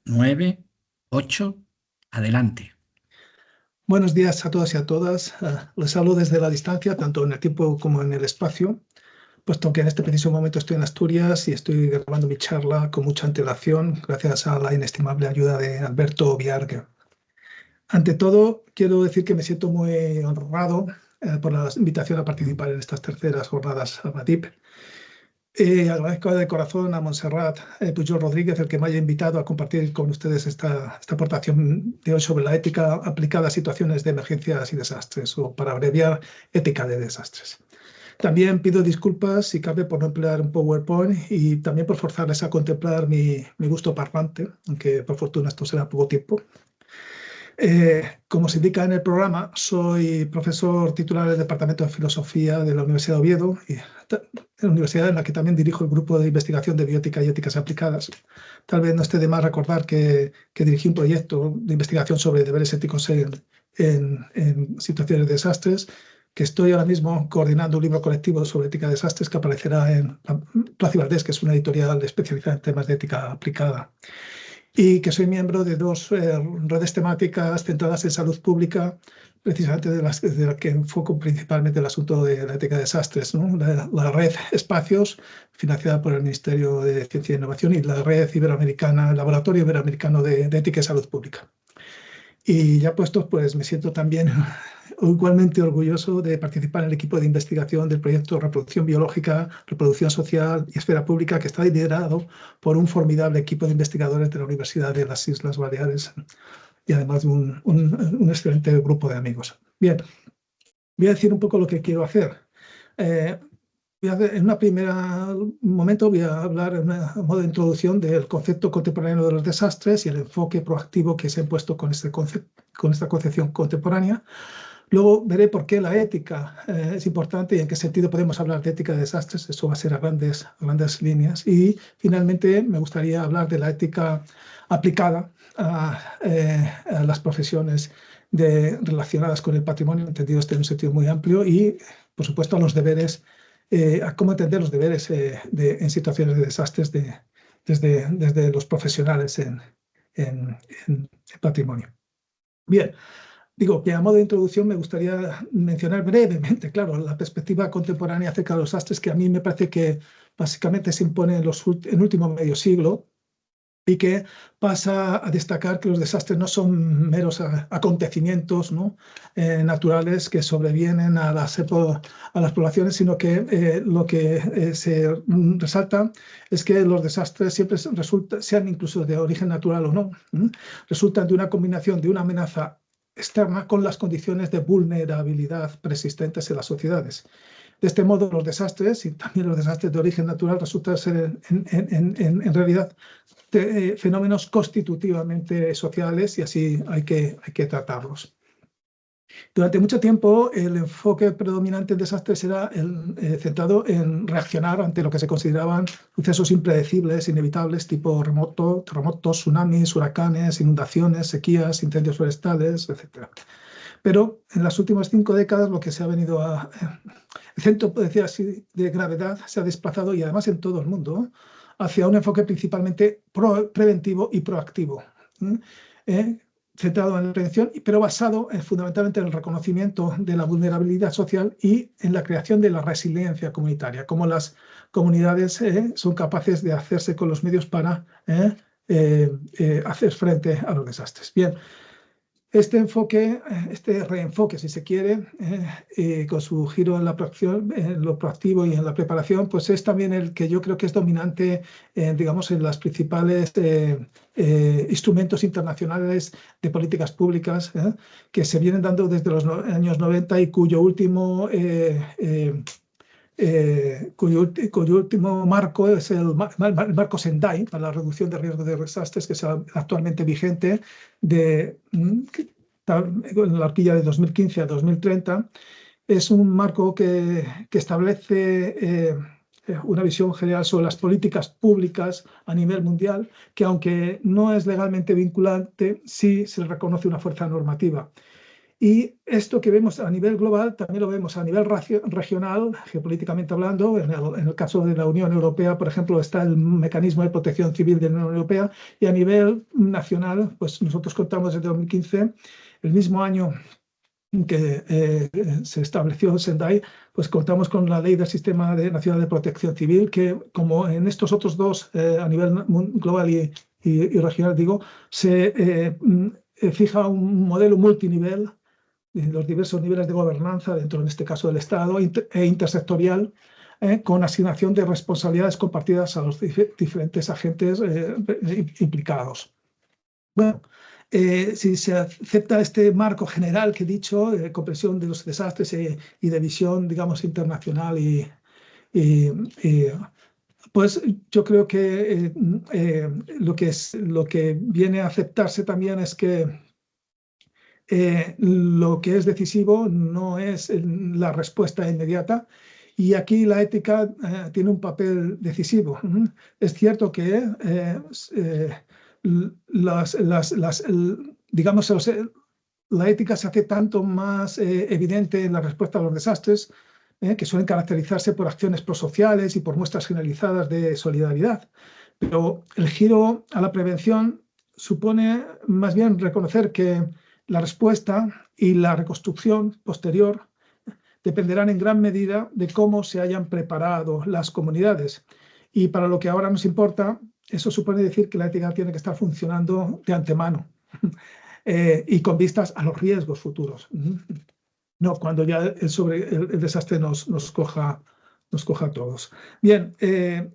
9, 8, adelante. Buenos días a todos y a todas. Les hablo desde la distancia, tanto en el tiempo como en el espacio, puesto que en este preciso momento estoy en Asturias y estoy grabando mi charla con mucha antelación, gracias a la inestimable ayuda de Alberto Viarga. Ante todo, quiero decir que me siento muy honrado por la invitación a participar en estas terceras jornadas ABADIP. Agradezco de corazón a Montserrat Pujol Rodríguez el que me haya invitado a compartir con ustedes esta aportación de hoy sobre la ética aplicada a situaciones de emergencias y desastres, o para abreviar, ética de desastres. También pido disculpas, si cabe, por no emplear un PowerPoint y también por forzarles a contemplar mi gusto parlante, aunque por fortuna esto será poco tiempo. Como se indica en el programa, soy profesor titular del Departamento de Filosofía de la Universidad de Oviedo, y la universidad en la que también dirijo el grupo de investigación de bioética y éticas aplicadas. Tal vez no esté de más recordar que dirigí un proyecto de investigación sobre deberes éticos en situaciones de desastres, que estoy ahora mismo coordinando un libro colectivo sobre ética de desastres que aparecerá en Plaza y Valdés, que es una editorial especializada en temas de ética aplicada, y que soy miembro de dos redes temáticas centradas en salud pública, precisamente de las que enfoco principalmente el asunto de la ética de desastres, ¿no? La red Espacios, financiada por el Ministerio de Ciencia e Innovación, y la red iberoamericana, el Laboratorio Iberoamericano de Ética y Salud Pública. Y ya puestos, pues me siento también igualmente orgulloso de participar en el equipo de investigación del proyecto Reproducción Biológica, Reproducción Social y Esfera Pública, que está liderado por un formidable equipo de investigadores de la Universidad de las Islas Baleares y además de un excelente grupo de amigos. Bien, voy a decir un poco lo que quiero hacer. En un primer momento voy a hablar a modo de introducción del concepto contemporáneo de los desastres y el enfoque proactivo que se ha impuesto con esta concepción contemporánea. Luego veré por qué la ética es importante y en qué sentido podemos hablar de ética de desastres. Eso va a ser a grandes líneas. Y finalmente me gustaría hablar de la ética aplicada a las profesiones relacionadas con el patrimonio, entendido en un sentido muy amplio, y por supuesto a los deberes, a cómo entender los deberes en situaciones de desastres desde los profesionales en patrimonio. Bien. Digo que a modo de introducción me gustaría mencionar brevemente, claro, la perspectiva contemporánea acerca de los desastres, que a mí me parece que básicamente se impone en el último medio siglo y que pasa a destacar que los desastres no son meros acontecimientos, ¿no? Naturales que sobrevienen a las poblaciones, sino que lo que se resalta es que los desastres siempre sean incluso de origen natural o no, resultan de una combinación de una amenaza externa con las condiciones de vulnerabilidad persistentes en las sociedades. De este modo, los desastres, y también los desastres de origen natural, resultan ser en realidad fenómenos constitutivamente sociales, y así hay que tratarlos. Durante mucho tiempo, el enfoque predominante en desastres era centrado en reaccionar ante lo que se consideraban sucesos impredecibles, inevitables, tipo terremotos, tsunamis, huracanes, inundaciones, sequías, incendios forestales, etc. Pero en las últimas 5 décadas lo que se ha venido el centro, por decir así, de gravedad se ha desplazado, y además en todo el mundo, hacia un enfoque principalmente preventivo y proactivo, centrado en la prevención, pero basado fundamentalmente en el reconocimiento de la vulnerabilidad social y en la creación de la resiliencia comunitaria, cómo las comunidades son capaces de hacerse con los medios para hacer frente a los desastres. Bien. Este reenfoque, si se quiere, con su giro en lo proactivo y en la preparación, pues es también el que yo creo que es dominante, digamos, en los principales instrumentos internacionales de políticas públicas que se vienen dando desde los años 90 y cuyo último marco es el marco Sendai para la reducción de riesgos de desastres, que es actualmente vigente en la horquilla de 2015 a 2030. Es un marco que establece una visión general sobre las políticas públicas a nivel mundial, que aunque no es legalmente vinculante, sí se le reconoce una fuerza normativa. Y esto que vemos a nivel global también lo vemos a nivel regional, geopolíticamente hablando. En el caso de la Unión Europea, por ejemplo, está el mecanismo de protección civil de la Unión Europea, y a nivel nacional, pues nosotros contamos desde 2015, el mismo año que se estableció Sendai, pues contamos con la Ley del Sistema Nacional de Protección Civil, que como en estos otros dos, a nivel global y regional, digo, se fija un modelo multinivel, los diversos niveles de gobernanza dentro, en este caso, del Estado, e intersectorial, con asignación de responsabilidades compartidas a los diferentes agentes implicados. Bueno, si se acepta este marco general que he dicho, comprensión de los desastres y de visión, digamos, internacional, pues yo creo que lo que viene a aceptarse también es que lo que es decisivo no es la respuesta inmediata, y aquí la ética tiene un papel decisivo. Es cierto que digamos, la ética se hace tanto más evidente en la respuesta a los desastres, que suelen caracterizarse por acciones prosociales y por muestras generalizadas de solidaridad. Pero el giro a la prevención supone más bien reconocer que la respuesta y la reconstrucción posterior dependerán en gran medida de cómo se hayan preparado las comunidades. Y para lo que ahora nos importa, eso supone decir que la ética tiene que estar funcionando de antemano y con vistas a los riesgos futuros. No cuando ya el desastre nos coja a todos. Bien, en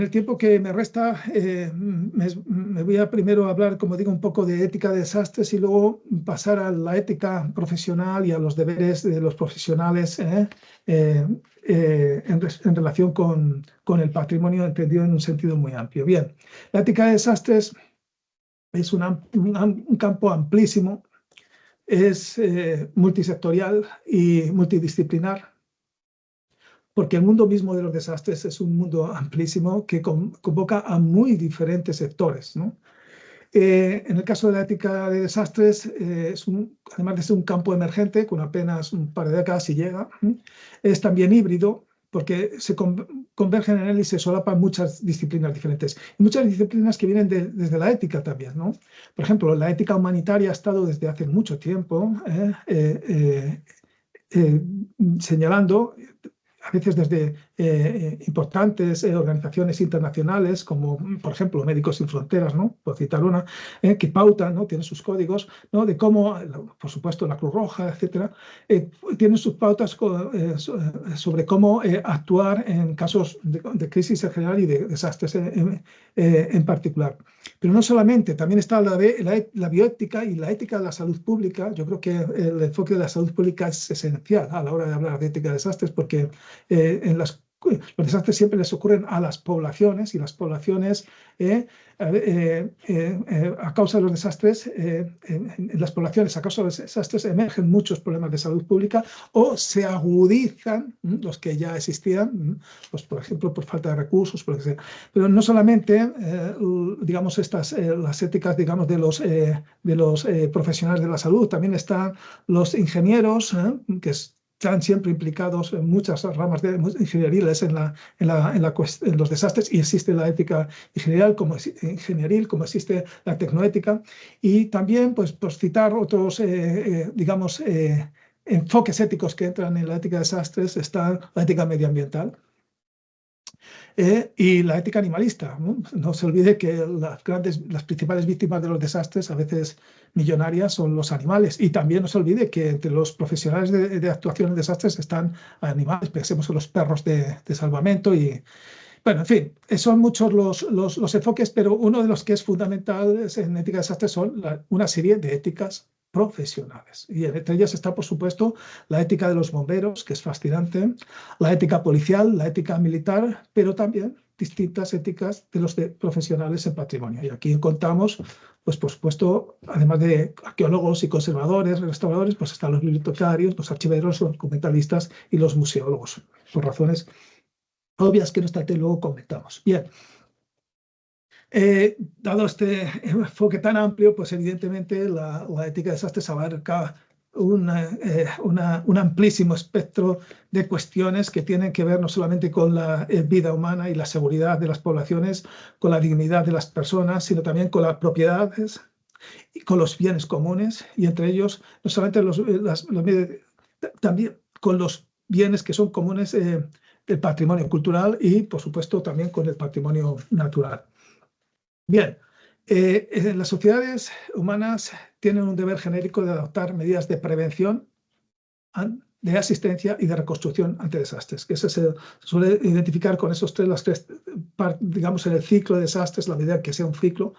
el tiempo que me resta, me voy a primero hablar, como digo, un poco de ética de desastres, y luego pasar a la ética profesional y a los deberes de los profesionales en relación con el patrimonio, entendido en un sentido muy amplio. Bien, la ética de desastres es un campo amplísimo, es multisectorial y multidisciplinar, porque el mundo mismo de los desastres es un mundo amplísimo que convoca a muy diferentes sectores, ¿no? En el caso de la ética de desastres, además de ser un campo emergente, con apenas un par de décadas si llega, es también híbrido, porque se convergen en él y se solapan muchas disciplinas diferentes. Y muchas disciplinas que vienen desde la ética también, ¿no? Por ejemplo, la ética humanitaria ha estado desde hace mucho tiempo señalando, a veces desde importantes organizaciones internacionales, como por ejemplo Médicos Sin Fronteras, ¿no? Por citar una, que pautan, ¿no? Tienen sus códigos, ¿no? De cómo, por supuesto, la Cruz Roja, etcétera, tienen sus pautas sobre cómo actuar en casos de crisis en general y de desastres en particular. Pero no solamente, también está la bioética y la ética de la salud pública. Yo creo que el enfoque de la salud pública es esencial a la hora de hablar de ética de desastres, porque los desastres siempre les ocurren a las poblaciones, y las poblaciones, a causa de los desastres, en las poblaciones, a causa de los desastres, emergen muchos problemas de salud pública, o se agudizan los que ya existían, pues, por ejemplo, por falta de recursos, por lo que sea. Pero no solamente, digamos, las éticas, digamos, de los profesionales de la salud, también están los ingenieros, que están siempre implicados en muchas ramas ingenieriles en los desastres, y existe la ética ingenieril, como existe la tecnoética. Y también, pues, por citar otros, digamos, enfoques éticos que entran en la ética de desastres, está la ética medioambiental. Y la ética animalista. No se olvide que las principales víctimas de los desastres, a veces millonarias, son los animales. Y también no se olvide que entre los profesionales de actuación en desastres están animales. Pensemos en los perros de salvamento. Y bueno, en fin, son muchos los enfoques, pero uno de los que es fundamental en ética de desastres son una serie de éticas profesionales. Y entre ellas está, por supuesto, la ética de los bomberos, que es fascinante, la ética policial, la ética militar, pero también distintas éticas de los profesionales en patrimonio. Y aquí encontramos, pues, por supuesto, además de arqueólogos y conservadores, restauradores, pues están los bibliotecarios, los archiveros, los documentalistas y los museólogos, por razones obvias que no obstante luego comentamos. Bien. Dado este enfoque tan amplio, pues evidentemente la ética de desastres abarca un amplísimo espectro de cuestiones que tienen que ver no solamente con la vida humana y la seguridad de las poblaciones, con la dignidad de las personas, sino también con las propiedades y con los bienes comunes, y entre ellos no solamente también con los bienes que son comunes del patrimonio cultural y, por supuesto, también con el patrimonio natural. Bien, las sociedades humanas tienen un deber genérico de adoptar medidas de prevención, de asistencia y de reconstrucción ante desastres, que se suele identificar con esos tres, digamos, en el ciclo de desastres, la medida que sea un ciclo,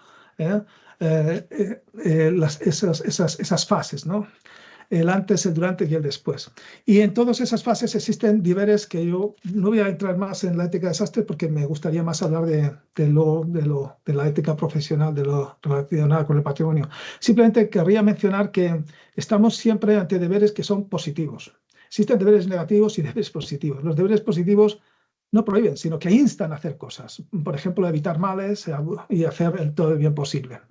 esas fases, ¿no? El antes, el durante y el después. Y en todas esas fases existen deberes que yo no voy a entrar más en la ética de desastres porque me gustaría más hablar de la ética profesional, de lo relacionado con el patrimonio. Simplemente querría mencionar que estamos siempre ante deberes que son positivos. Existen deberes negativos y deberes positivos. Los deberes positivos no prohíben, sino que instan a hacer cosas. Por ejemplo, evitar males y hacer todo el bien posible.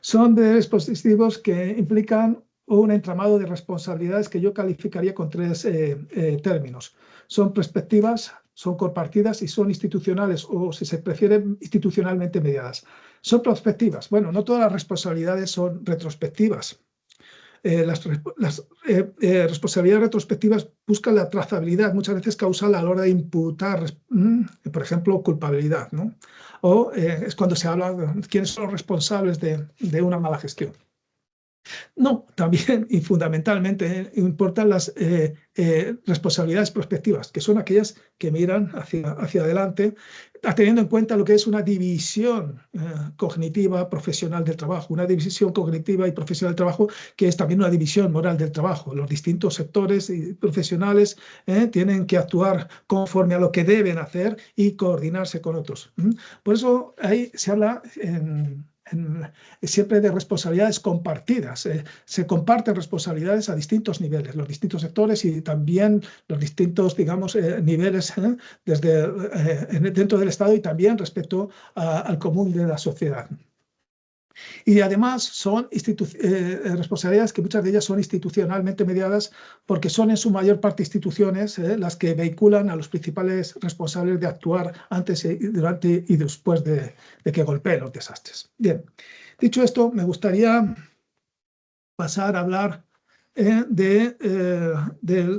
Son deberes positivos que implican un entramado de responsabilidades que yo calificaría con tres términos. Son perspectivas, son compartidas y son institucionales, o si se prefiere, institucionalmente mediadas. Son prospectivas. Bueno, no todas las responsabilidades son retrospectivas. Las responsabilidades retrospectivas buscan la trazabilidad, muchas veces causal a la hora de imputar, por ejemplo, culpabilidad, ¿no? O es cuando se habla de quiénes son los responsables de una mala gestión. No, también y fundamentalmente importan las responsabilidades prospectivas, que son aquellas que miran hacia adelante, teniendo en cuenta lo que es una división cognitiva profesional del trabajo, una división cognitiva y profesional del trabajo, que es también una división moral del trabajo. Los distintos sectores profesionales tienen que actuar conforme a lo que deben hacer y coordinarse con otros. Por eso ahí se habla siempre de responsabilidades compartidas. Se comparten responsabilidades a distintos niveles, los distintos sectores y también los distintos, digamos, niveles dentro del Estado y también respecto al común de la sociedad. Y además son responsabilidades que muchas de ellas son institucionalmente mediadas porque son en su mayor parte instituciones las que vehiculan a los principales responsables de actuar antes, durante y después de que golpeen los desastres. Bien, dicho esto, me gustaría pasar a hablar de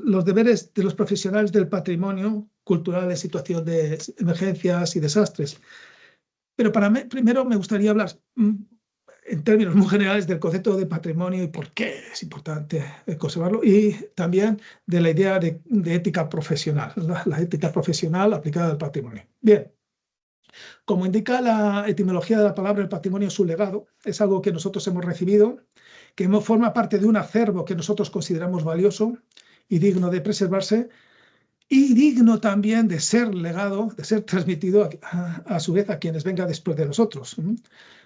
los deberes de los profesionales del patrimonio cultural en situación de emergencias y desastres. Pero primero me gustaría hablar en términos muy generales del concepto de patrimonio y por qué es importante conservarlo, y también de la idea de ética profesional, la ética profesional aplicada al patrimonio. Bien, como indica la etimología de la palabra, el patrimonio es un legado, es algo que nosotros hemos recibido, que forma parte de un acervo que nosotros consideramos valioso y digno de preservarse, y digno también de ser legado, de ser transmitido a su vez a quienes vengan después de nosotros.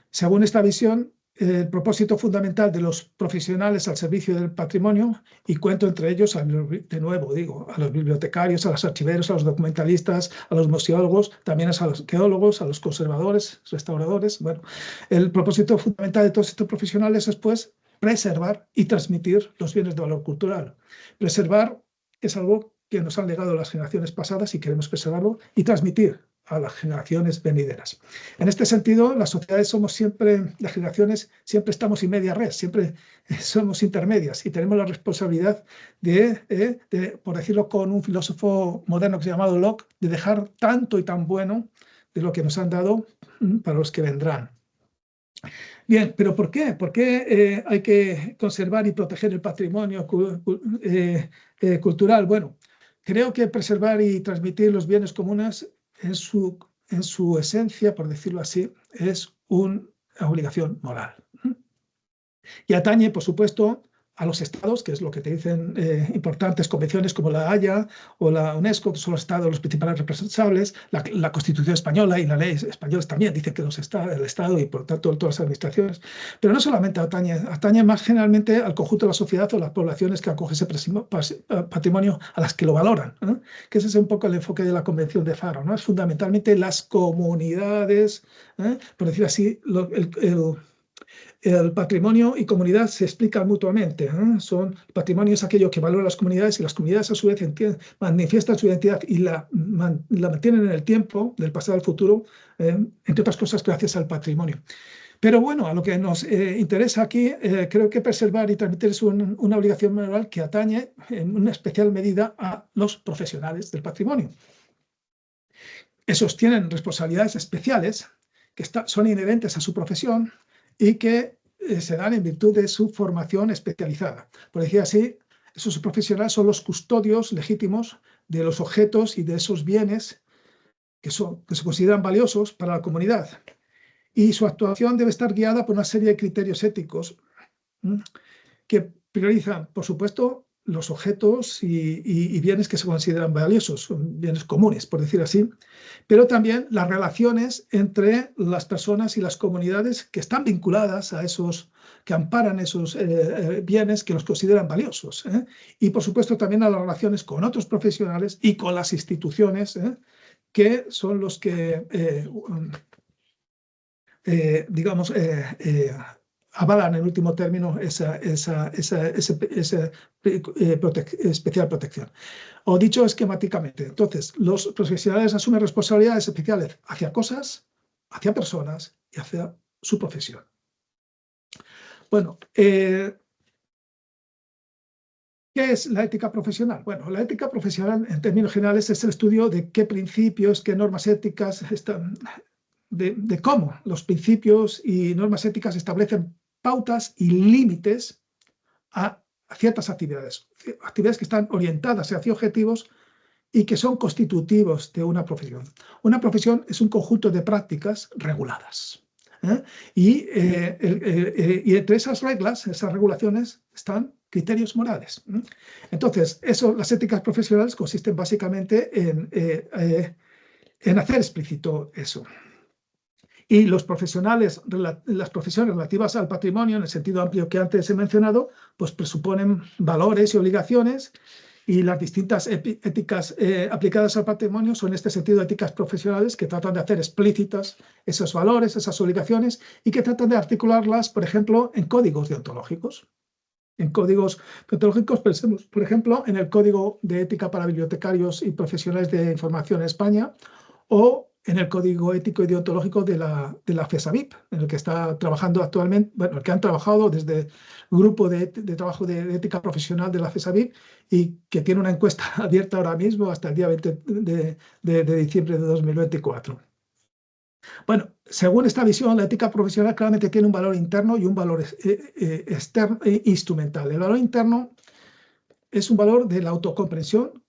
Según esta visión, el propósito fundamental de los profesionales al servicio del patrimonio, y cuento entre ellos, de nuevo digo, a los bibliotecarios, a los archiveros, a los documentalistas, a los museólogos, también a los geólogos, a los conservadores, restauradores. Bueno, el propósito fundamental de todos estos profesionales es, pues, preservar y transmitir los bienes de valor cultural. Preservar es algo que nos han legado las generaciones pasadas y queremos preservarlo y transmitir a las generaciones venideras. En este sentido, las sociedades las generaciones siempre estamos in media res, siempre somos intermedias y tenemos la responsabilidad de, por decirlo con un filósofo moderno que se llama Locke, de dejar tanto y tan bueno de lo que nos han dado para los que vendrán. Bien, pero ¿por qué? ¿Por qué hay que conservar y proteger el patrimonio cultural? Bueno, creo que preservar y transmitir los bienes comunes en su esencia, por decirlo así, es una obligación moral. Y atañe, por supuesto, a los estados, que es lo que te dicen importantes convenciones como la Haya o la UNESCO, que son los estados los principales responsables, la Constitución española y las leyes españolas también dicen que el Estado y por lo tanto todas las administraciones, pero no solamente atañe más generalmente al conjunto de la sociedad o las poblaciones que acogen ese patrimonio a las que lo valoran, ¿no? Que ese es un poco el enfoque de la Convención de Faro, ¿no? Es fundamentalmente las comunidades, por decir así, el patrimonio y comunidad se explican mutuamente. El patrimonio es aquello que valora las comunidades y las comunidades a su vez manifiestan su identidad y la mantienen en el tiempo, del pasado al futuro, entre otras cosas gracias al patrimonio. Pero bueno, a lo que nos interesa aquí, creo que preservar y transmitir es una obligación moral que atañe en una especial medida a los profesionales del patrimonio. Esos tienen responsabilidades especiales que son inherentes a su profesión y que se dan en virtud de su formación especializada. Por decir así, esos profesionales son los custodios legítimos de los objetos y de esos bienes que se consideran valiosos para la comunidad. Y su actuación debe estar guiada por una serie de criterios éticos que priorizan, por supuesto, los objetos y bienes que se consideran valiosos, bienes comunes, por decir así, pero también las relaciones entre las personas y las comunidades que están vinculadas a esos, que amparan esos bienes que los consideran valiosos. Y, por supuesto, también a las relaciones con otros profesionales y con las instituciones, que son los que, digamos, avalan en último término esa especial protección. O dicho esquemáticamente, entonces, los profesionales asumen responsabilidades especiales hacia cosas, hacia personas y hacia su profesión. Bueno, ¿qué es la ética profesional? Bueno, la ética profesional, en términos generales, es el estudio de qué principios, qué normas éticas de cómo los principios y normas éticas establecen pautas y límites a ciertas actividades que están orientadas hacia objetivos y que son constitutivos de una profesión. Una profesión es un conjunto de prácticas reguladas. Y entre esas reglas, esas regulaciones, están criterios morales. Entonces, las éticas profesionales consisten básicamente en hacer explícito eso. Y las profesiones relativas al patrimonio, en el sentido amplio que antes he mencionado, pues presuponen valores y obligaciones, y las distintas éticas aplicadas al patrimonio son en este sentido éticas profesionales que tratan de hacer explícitas esos valores, esas obligaciones, y que tratan de articularlas, por ejemplo, en códigos deontológicos. En códigos deontológicos, pensemos, por ejemplo, en el Código de Ética para Bibliotecarios y Profesionales de Información en España, o en el Código Ético y Deontológico de la FESAVIP, en el que está trabajando actualmente, bueno, el que han trabajado desde el grupo de trabajo de ética profesional de la FESAVIP, y que tiene una encuesta abierta ahora mismo hasta el día 20 de diciembre de 2024. Bueno, según esta visión, la ética profesional claramente tiene un valor interno y un valor externo, instrumental. El valor interno es un valor de la autocomprensión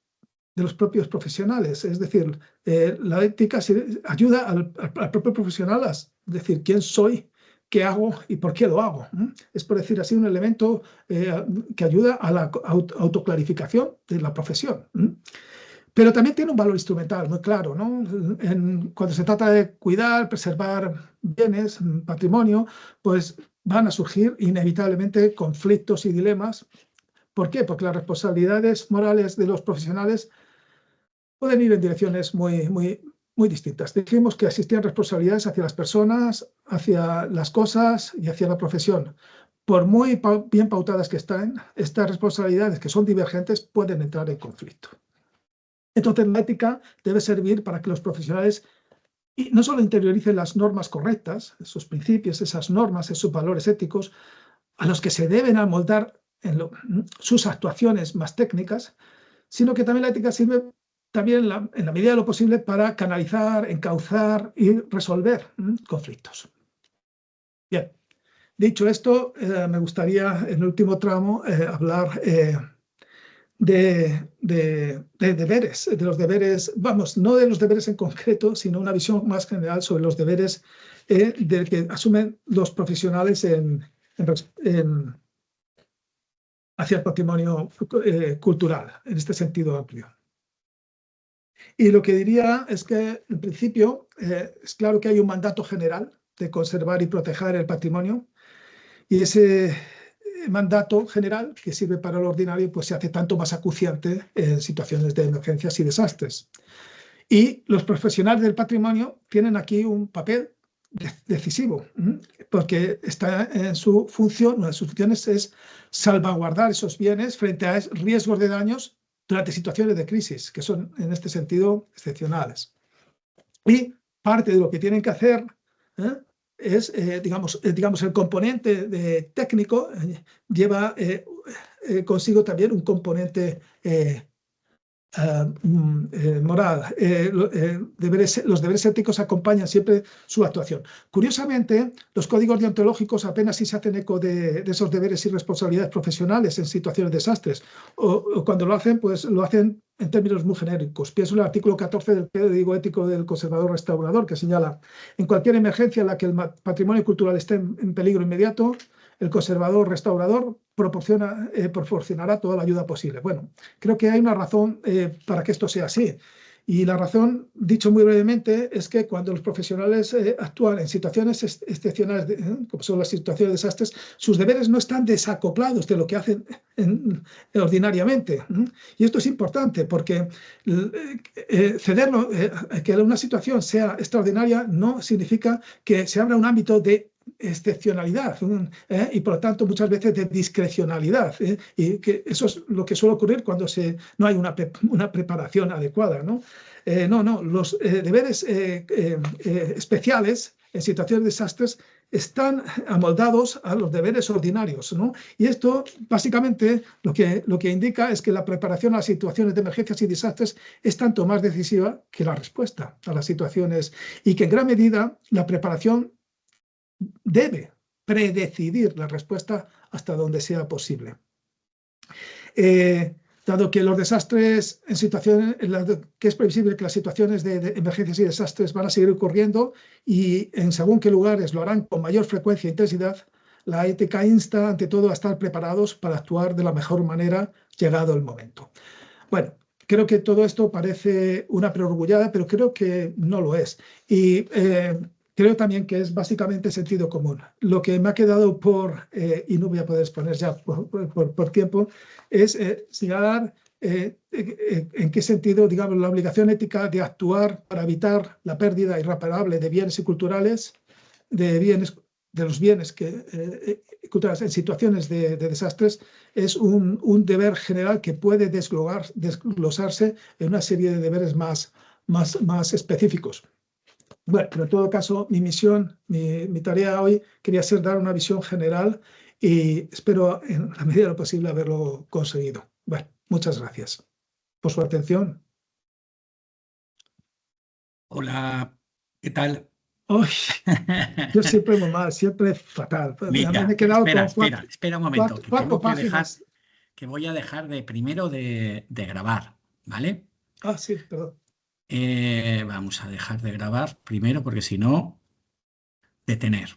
de los propios profesionales, es decir, la ética ayuda al propio profesional a decir quién soy, qué hago y por qué lo hago. Es, por decir así, un elemento que ayuda a la autoclarificación de la profesión. Pero también tiene un valor instrumental muy claro, ¿no? Cuando se trata de cuidar, preservar bienes, patrimonio, pues van a surgir inevitablemente conflictos y dilemas. ¿Por qué? Porque las responsabilidades morales de los profesionales pueden ir en direcciones muy distintas. Dijimos que existían responsabilidades hacia las personas, hacia las cosas y hacia la profesión. Por muy bien pautadas que estén, estas responsabilidades, que son divergentes, pueden entrar en conflicto. Entonces, la ética debe servir para que los profesionales no solo interioricen las normas correctas, esos principios, esas normas, esos valores éticos, a los que se deben amoldar sus actuaciones más técnicas, sino que también la ética sirve también en la medida de lo posible para canalizar, encauzar y resolver conflictos. Bien, dicho esto, me gustaría en el último tramo hablar de deberes, de los deberes, vamos, no de los deberes en concreto, sino una visión más general sobre los deberes que asumen los profesionales en hacia el patrimonio cultural, en este sentido amplio. Y lo que diría es que, en principio, es claro que hay un mandato general de conservar y proteger el patrimonio, y ese mandato general que sirve para lo ordinario pues se hace tanto más acuciante en situaciones de emergencias y desastres. Y los profesionales del patrimonio tienen aquí un papel decisivo, porque está en su función, una de sus funciones es salvaguardar esos bienes frente a riesgos de daños durante situaciones de crisis, que son en este sentido excepcionales. Y parte de lo que tienen que hacer es, digamos, el componente técnico lleva consigo también un componente moral. Los deberes éticos acompañan siempre su actuación. Curiosamente, los códigos deontológicos apenas si se hacen eco de esos deberes y responsabilidades profesionales en situaciones de desastres, o cuando lo hacen, pues lo hacen en términos muy genéricos. Pienso en el artículo 14 del Código Ético del Conservador Restaurador, que señala: en cualquier emergencia en la que el patrimonio cultural esté en peligro inmediato, el conservador restaurador proporcionará toda la ayuda posible. Bueno, creo que hay una razón para que esto sea así. Y la razón, dicho muy brevemente, es que cuando los profesionales actúan en situaciones excepcionales, como son las situaciones de desastres, sus deberes no están desacoplados de lo que hacen ordinariamente. Y esto es importante porque cederlo, que una situación sea extraordinaria, no significa que se abra un ámbito de excepcionalidad y por lo tanto muchas veces de discrecionalidad, y que eso es lo que suele ocurrir cuando no hay una preparación adecuada, ¿no? Los deberes especiales en situaciones de desastres están amoldados a los deberes ordinarios, ¿no? Y esto básicamente lo que indica es que la preparación a las situaciones de emergencias y desastres es tanto más decisiva que la respuesta a las situaciones, y que en gran medida la preparación debe predecidir la respuesta hasta donde sea posible. Dado que los desastres en situaciones en las que es previsible que las situaciones de emergencias y desastres van a seguir ocurriendo, y en según qué lugares lo harán con mayor frecuencia e intensidad, la ética insta ante todo a estar preparados para actuar de la mejor manera llegado el momento. Bueno, creo que todo esto parece una perogrullada, pero creo que no lo es. Y creo también que es básicamente sentido común. Lo que me ha quedado y no voy a poder exponer ya por tiempo, es señalar en qué sentido, digamos, la obligación ética de actuar para evitar la pérdida irreparable de bienes y culturales, de los bienes culturales en situaciones de desastres, es un deber general que puede desglosarse en una serie de deberes más específicos. Bueno, pero en todo caso, mi misión, mi tarea hoy quería ser dar una visión general, y espero en la medida de lo posible haberlo conseguido. Bueno, muchas gracias por su atención. Hola, ¿qué tal? Uy, yo siempre muy mal, siempre fatal. Me Mira, he quedado con espera un momento, que cuatro tengo que dejar, páginas. que voy a dejar primero de grabar, ¿vale? Ah, sí, perdón. Vamos a dejar de grabar primero porque si no, detener.